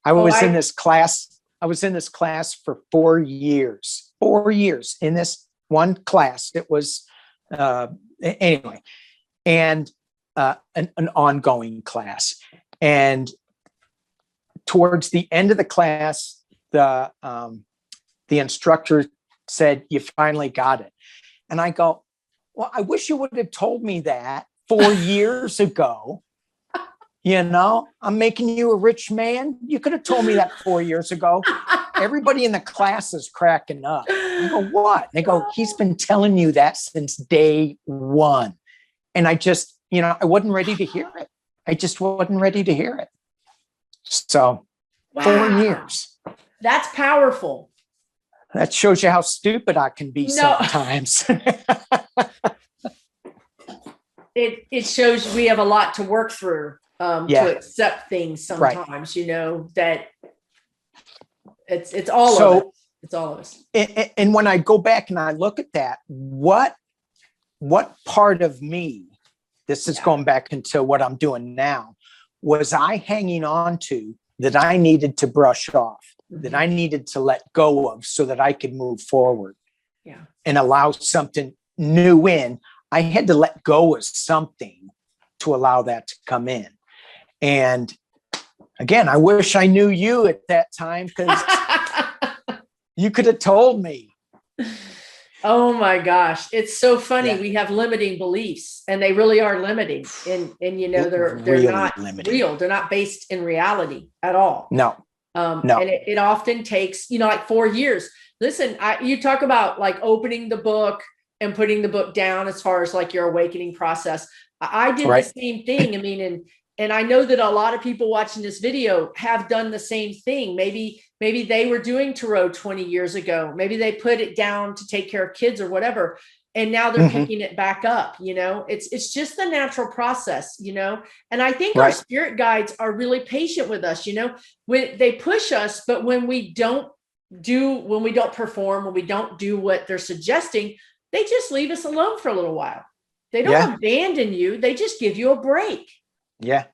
I was in this class for 4 years. 4 years in this one class. It was anyway, and an ongoing class. And towards the end of the class, the instructor said, "You finally got it." And I go, "Well, I wish you would have told me that 4 years ago. You know, I'm making you a rich man. You could have told me that 4 years ago." Everybody in the class is cracking up. I go, "What?" They go, "He's been telling you that since day one." And I just, I wasn't ready to hear it. I just wasn't ready to hear it. So 4 years. That's powerful. That shows you how stupid I can be sometimes. It shows we have a lot to work through to accept things sometimes, that it's all of us. It's all of us. And when I go back and I look at that, what part of me, this is going back into what I'm doing now, was I hanging on to that I needed to brush off, that I needed to let go of so that I could move forward and allow something new in. I had to let go of something to allow that to come in. And again, I wish I knew you at that time because you could have told me. Oh my gosh. It's so funny. We have limiting beliefs and they really are limiting. And they're really not limiting. Real. They're not based in reality at all. No. And it often takes, like 4 years. Listen, you talk about like opening the book and putting the book down as far as like your awakening process. I did the same thing. I mean, and I know that a lot of people watching this video have done the same thing. Maybe they were doing tarot 20 years ago. Maybe they put it down to take care of kids or whatever. And now they're picking it back up. It's just the natural process, and I think our spirit guides are really patient with us, when they push us, but when we don't perform, when we don't do what they're suggesting, they just leave us alone for a little while. They don't abandon you. They just give you a break. Yeah.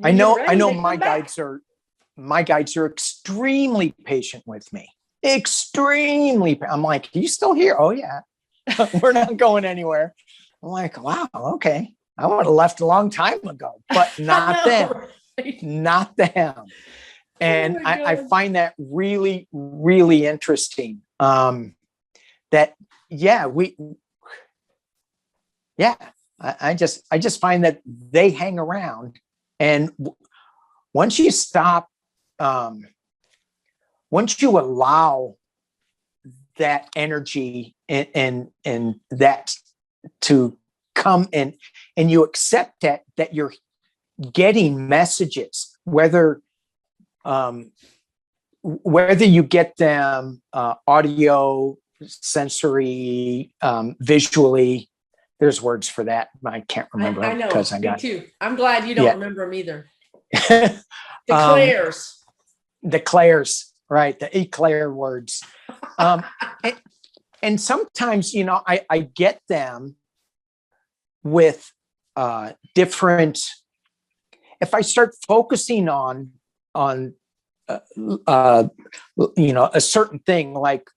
I know my guides are extremely patient with me. Extremely. I'm like, "Are you still here?" "Oh yeah." "We're not going anywhere." I'm like, "Wow. Okay." I would have left a long time ago, but not them, Right? not them. And my I God. find that really, really interesting. That, yeah, I just find that they hang around. And once you stop, once you allow that energy and that to come in, and you accept that you're getting messages, whether you get them audio, sensory, visually. There's words for that. I can't remember. I know. Because I Me got too. I'm glad you don't Yeah. remember them either. Declares. The clairs, right? The eclair words. And sometimes, I get them with different. If I start focusing on a certain thing, like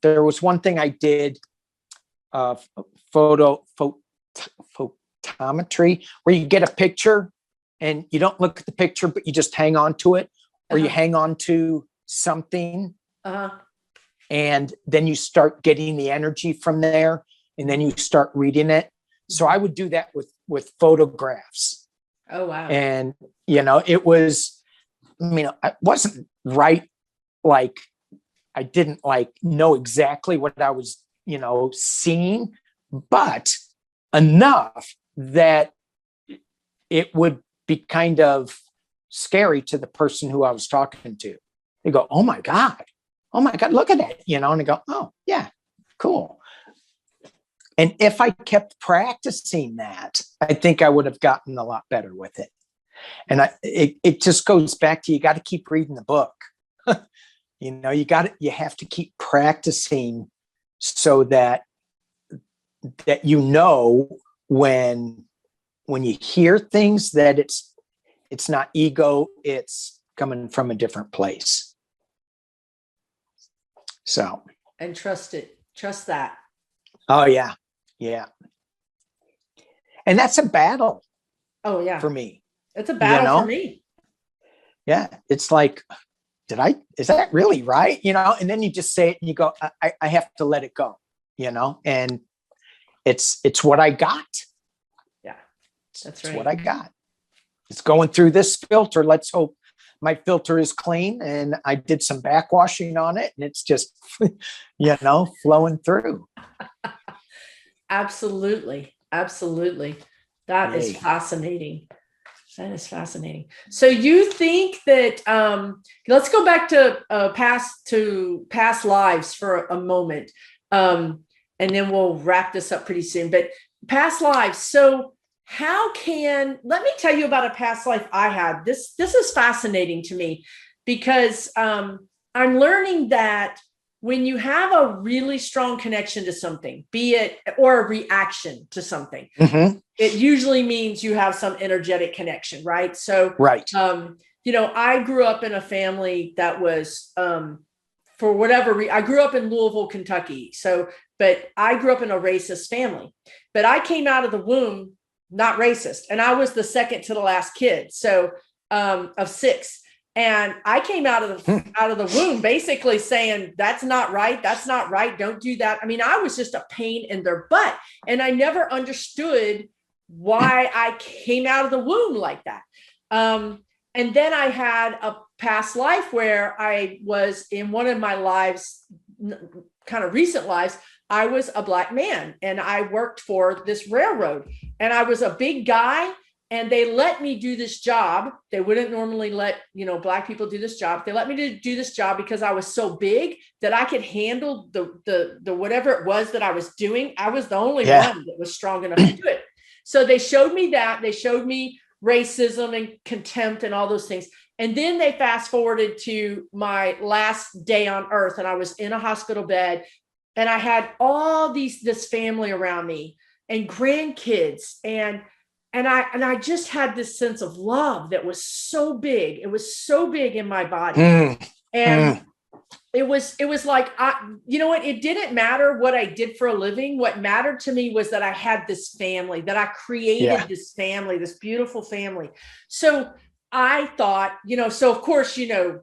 there was one thing I did, photometry, where you get a picture and you don't look at the picture, but you just hang on to it, or you hang on to something, and then you start getting the energy from there, and then you start reading it. So I would do that with photographs. Oh, wow. And it was, I wasn't right, like I didn't know exactly what I was seeing, but enough that it would be kind of scary to the person who I was talking to. They go, oh my God, look at that, and I go, oh yeah, cool. And if I kept practicing that, I think I would have gotten a lot better with it. And it just goes back to, you got to keep reading the book. You have to keep practicing, so that when you hear things, that it's not ego, it's coming from a different place. So. And trust it. Trust that. Oh yeah. Yeah. And that's a battle. Oh yeah. For me. It's a battle for me. Yeah. It's like, is that really right? And then you just say it and you go, I have to let it go, and it's what I got. Yeah. That's right. It's what I got. It's going through this filter. Let's hope my filter is clean, and I did some backwashing on it, and it's just, flowing through. Absolutely. Absolutely. That is fascinating. That is fascinating. So you think that, let's go back to past lives for a moment. And then we'll wrap this up pretty soon, but past lives. So let me tell you about a past life I had. This is fascinating to me, because I'm learning that when you have a really strong connection to something, or a reaction to something, it usually means you have some energetic connection, right? So, right. I grew up in a family that was, for whatever reason, I grew up in Louisville, Kentucky. But I grew up in a racist family, but I came out of the womb not racist, and I was the second to the last kid. So, of 6. And I came out of the womb basically saying, that's not right. That's not right. Don't do that. I was just a pain in their butt. And I never understood why I came out of the womb like that. And then I had a past life where I was, in one of my lives, kind of recent lives, I was a Black man, and I worked for this railroad, and I was a big guy. And they let me do this job. They wouldn't normally let, Black people do this job. They let me do this job because I was so big that I could handle the whatever it was that I was doing. I was the only one that was strong enough to do it. So they showed me that. They showed me racism and contempt and all those things. And then they fast forwarded to my last day on earth, and I was in a hospital bed, and I had all this family around me and grandkids, and I just had this sense of love that was so big. It was so big in my body. And it was like, you know what, it didn't matter what I did for a living. What mattered to me was that I had this family, that I created this family, this beautiful family. So I thought, so of course,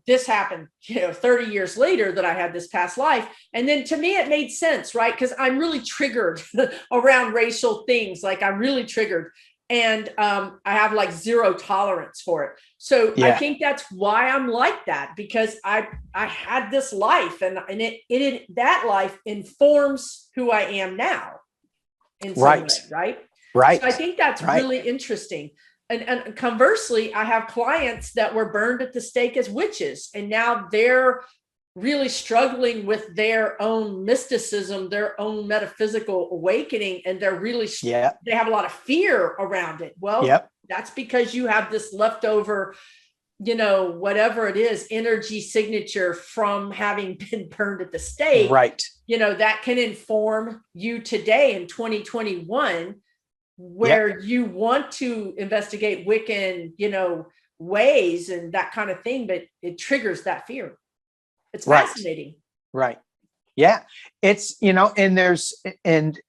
this happened, 30 years later, that I had this past life. And then to me, it made sense, right? Because I'm really triggered around racial things. Like, I'm really triggered. And I have like zero tolerance for it. So I think that's why I'm like that, because I had this life, and that life informs who I am now in some way, right? Right. So I think that's really interesting. And conversely, I have clients that were burned at the stake as witches, and now they're really struggling with their own mysticism, their own metaphysical awakening, and they're really they have a lot of fear around it. Well, that's because you have this leftover, whatever it is, energy signature from having been burned at the stake. Right. That can inform you today in 2021, where you want to investigate Wiccan, ways and that kind of thing, but it triggers that fear. It's fascinating. Right. Yeah. It's, and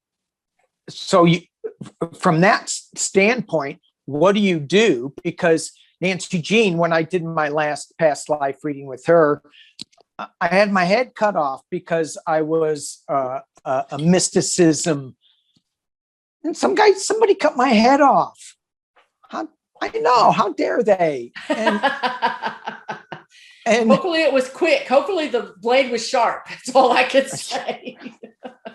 so from that standpoint, what do you do? Because Nancy Jean, when I did my last past life reading with her, I had my head cut off because I was a mysticism. And somebody cut my head off. How dare they? And hopefully it was quick. Hopefully the blade was sharp. That's all I could say.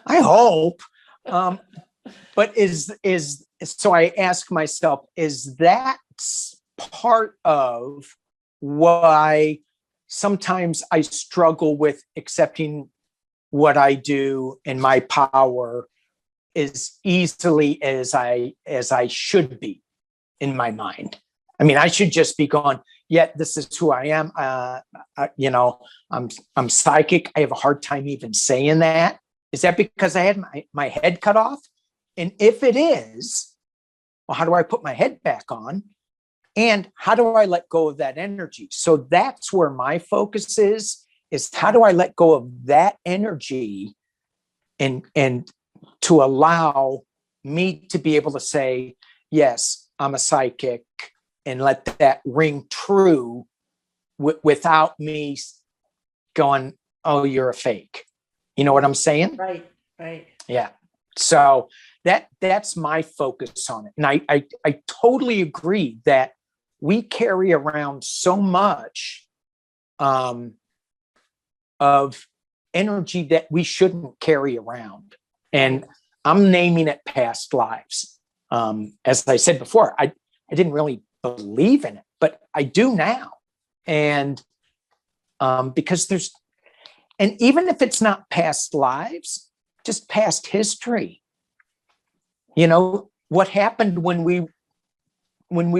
I hope. But so I ask myself, is that part of why sometimes I struggle with accepting what I do and my power as easily as I should be in my mind? I mean, I should just be going, this is who I am. I'm psychic. I have a hard time even saying that. Is that because I had my head cut off? And if it is, well, how do I put my head back on? And how do I let go of that energy? So that's where my focus is how do I let go of that energy and to allow me to be able to say, yes, I'm a psychic, and let that ring true without me going, oh, you're a fake. You know what I'm saying? Right. Yeah. So that's my focus on it. And I totally agree that we carry around so much of energy that we shouldn't carry around. And I'm naming it past lives. As I said before, I didn't really believe in it, but I do now. And because and even if it's not past lives, just past history, what happened when we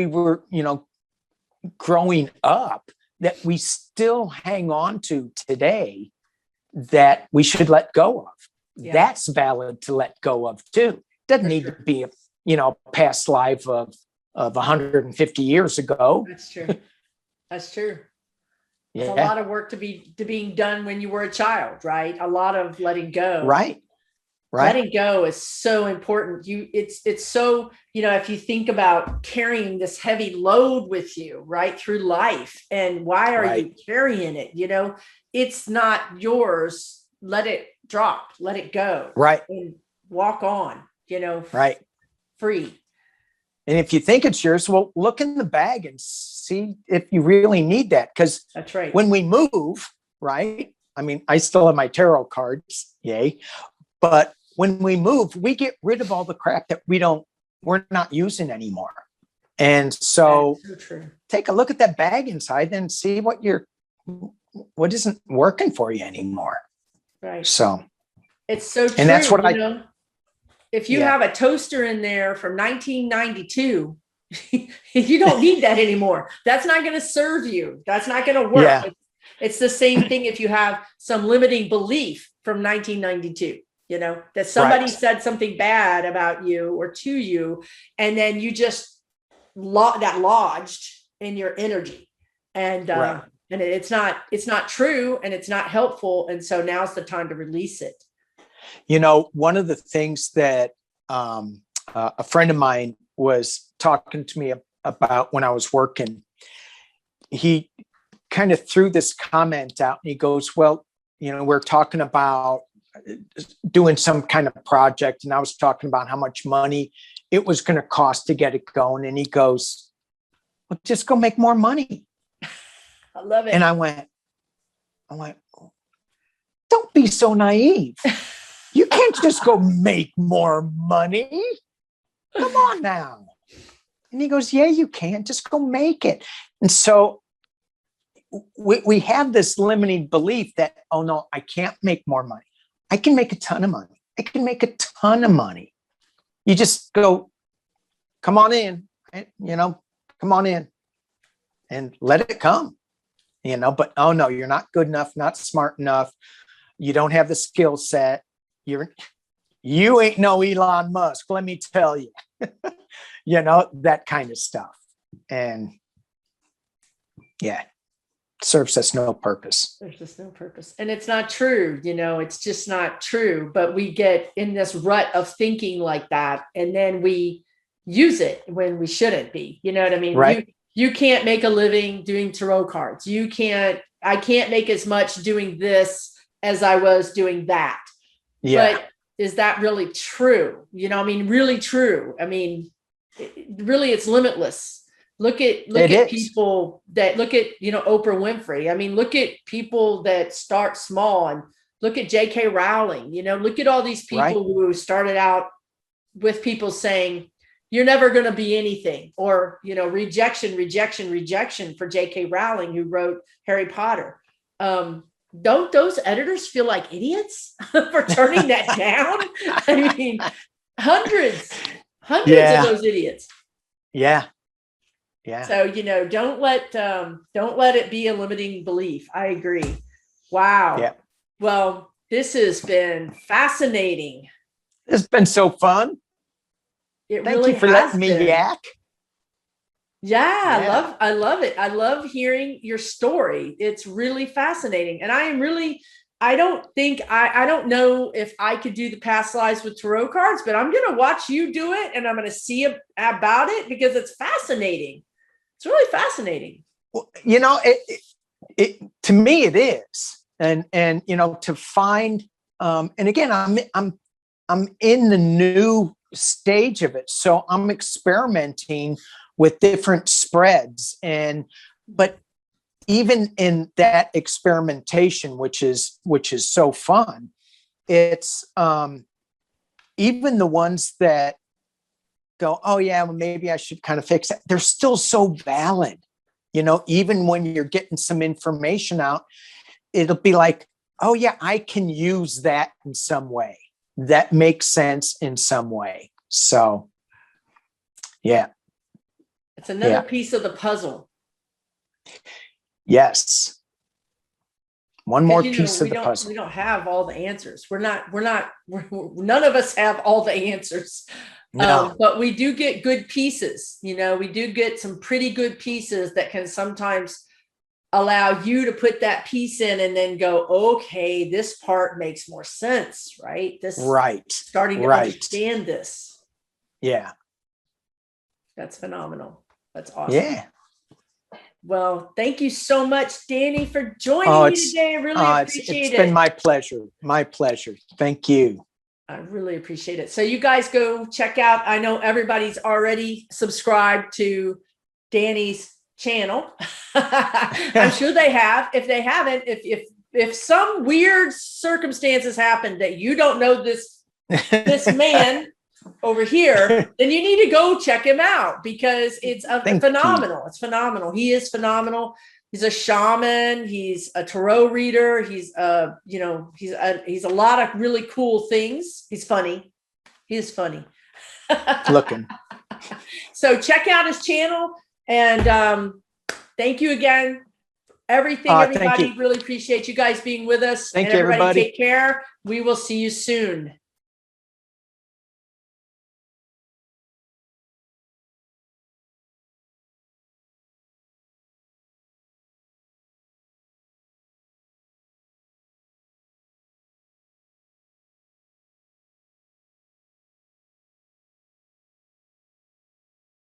were, growing up, that we still hang on to today, that we should let go of. Yeah. That's valid to let go of too. Doesn't need to be a past life of 150 years ago. That's true. It's a lot of work to being done when you were a child, right? A lot of letting go. Right. Letting go is so important. It's so, if you think about carrying this heavy load with you right through life, and why are you carrying it? It's not yours. Let it drop, let it go. Right. And walk on, free. And if you think it's yours, well, look in the bag and see if you really need that. Because that's right. When we move, right? I mean, I still have my tarot cards, yay. But when we move, we get rid of all the crap that we're not using anymore. And so take a look at that bag inside and see what isn't working for you anymore. Right. So it's so true. And that's what if you have a toaster in there from 1992, you don't need that anymore. That's not going to serve you. That's not going to work. Yeah. It's the same thing if you have some limiting belief from 1992, that somebody said something bad about you or to you, and then you just got lodged in your energy. And And it's not true, and it's not helpful. And so now's the time to release it. One of the things that a friend of mine was talking to me about when I was working, he kind of threw this comment out, and he goes, well, we're talking about doing some kind of project, and I was talking about how much money it was going to cost to get it going. And he goes, well, just go make more money. I love it. And I went, don't be so naive. You can't just go make more money. Come on now. And he goes, yeah, you can. Just go make it. And so we have this limiting belief that, oh no, I can't make more money. I can make a ton of money. I can make a ton of money. You just go, come on in, come on in and let it come, but oh no, you're not good enough, not smart enough. You don't have the skill set. You ain't no Elon Musk, let me tell you, that kind of stuff. And yeah, serves us no purpose. There's just no purpose. And it's not true. It's just not true. But we get in this rut of thinking like that. And then we use it when we shouldn't be. You know what I mean? Right. You can't make a living doing tarot cards. I can't make as much doing this as I was doing that. Yeah. But is that really true? Really true. Really it's limitless. Look at people that look at, Oprah Winfrey. Look at people that start small, and look at J.K. Rowling, look at all these people who started out with people saying, you're never going to be anything, or, rejection for J.K. Rowling, who wrote Harry Potter. Don't those editors feel like idiots for turning that down? Hundreds of those idiots. Yeah. Yeah. So, don't let it be a limiting belief. I agree. Wow. Yeah. Well, this has been fascinating. It's been so fun. Thank you for letting me yak. Yeah, I love it. I love hearing your story. It's really fascinating. And I don't know if I could do the past lives with tarot cards, but I'm going to watch you do it, and I'm going to see about it, because it's fascinating. It's really fascinating. Well, it to me it is, and to find, and again, I'm in the new stage of it, so I'm experimenting with different spreads, but even in that experimentation, which is so fun, it's even the ones that go, oh yeah, well, maybe I should kind of fix it, they're still so valid. Even when you're getting some information out, it'll be like, oh yeah, I can use that in some way. That makes sense in some way. So yeah. It's another piece of the puzzle. Yes. One more piece of the puzzle. We don't have all the answers. None of us have all the answers. No. But we do get good pieces. We do get some pretty good pieces that can sometimes allow you to put that piece in and then go, okay, this part makes more sense, right? Starting to understand this. Yeah. That's phenomenal. That's awesome. Yeah. Well, thank you so much, Danny, for joining me today. I really appreciate it. It's been my pleasure. My pleasure. Thank you. I really appreciate it. So you guys go check out. I know everybody's already subscribed to Danny's channel. I'm sure they have. If they haven't, if some weird circumstances happen that you don't know this man over here, then you need to go check him out, because it's phenomenal. It's phenomenal. He is phenomenal. He's a shaman. He's a tarot reader. He's a lot of really cool things. He's funny. He is funny. Looking. So check out his channel, and thank you again. Everything, everybody. Really appreciate you guys being with us. Thank you, everybody. Take care. We will see you soon.